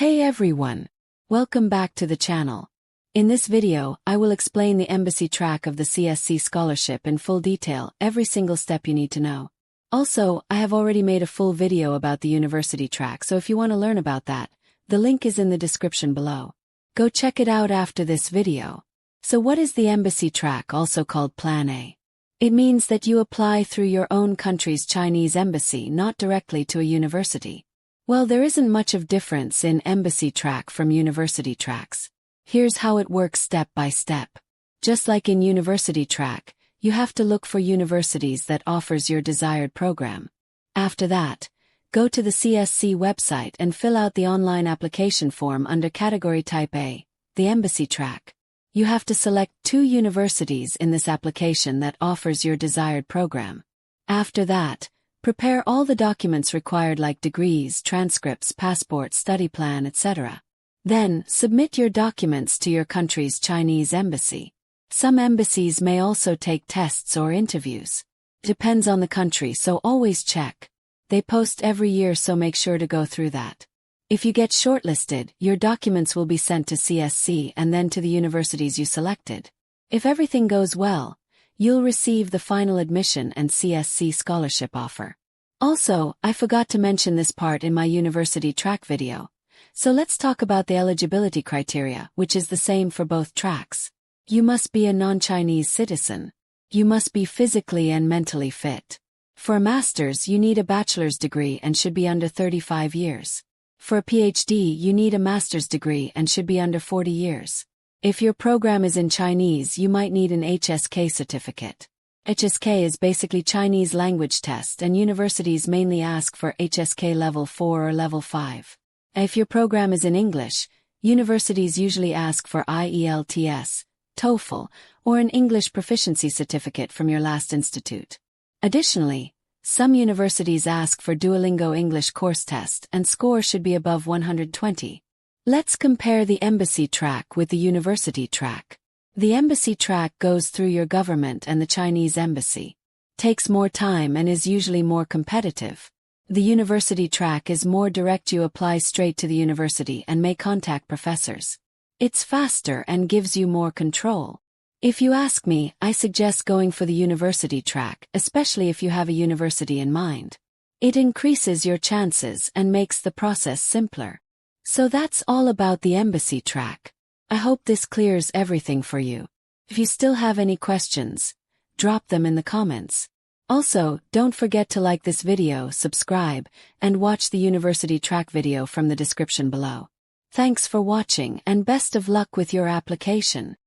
Hey everyone! Welcome back to the channel. In this video, I will explain the embassy track of the CSC scholarship in full detail, every single step you need to know. Also, I have already made a full video about the university track, so if you want to learn about that, the link is in the description below. Go check it out after this video. So what is the embassy track, also called Plan A? It means that you apply through your own country's Chinese embassy, not directly to a university. Well, there isn't much of difference in embassy track from university tracks. Here's how it works step by step. Just like in university track, you have to look for universities that offers your desired program. After that, go to the CSC website and fill out the online application form under category type A, the embassy track. You have to select 2 universities in this application that offers your desired program. After that, prepare all the documents required like degrees, transcripts, passport, study plan, etc. Then, submit your documents to your country's Chinese embassy. Some embassies may also take tests or interviews. Depends on the country, so always check. They post every year, so make sure to go through that. If you get shortlisted, your documents will be sent to CSC and then to the universities you selected. If everything goes well, you'll receive the final admission and CSC scholarship offer. Also, I forgot to mention this part in my university track video. So let's talk about the eligibility criteria, which is the same for both tracks. You must be a non-Chinese citizen. You must be physically and mentally fit. For a master's, you need a bachelor's degree and should be under 35 years. For a PhD, you need a master's degree and should be under 40 years. If your program is in Chinese, you might need an HSK certificate. HSK is basically Chinese language test, and universities mainly ask for HSK level 4 or level 5. If your program is in English, universities usually ask for IELTS, TOEFL, or an English proficiency certificate from your last institute. Additionally, some universities ask for Duolingo English course test, and score should be above 120. Let's compare the embassy track with the university track. The embassy track goes through your government and the Chinese embassy. Takes more time and is usually more competitive. The university track is more direct, you apply straight to the university and may contact professors. It's faster and gives you more control. If you ask me, I suggest going for the university track, especially if you have a university in mind. It increases your chances and makes the process simpler. So that's all about the embassy track. I hope this clears everything for you. If you still have any questions, drop them in the comments. Also, don't forget to like this video, subscribe, and watch the university track video from the description below. Thanks for watching and best of luck with your application.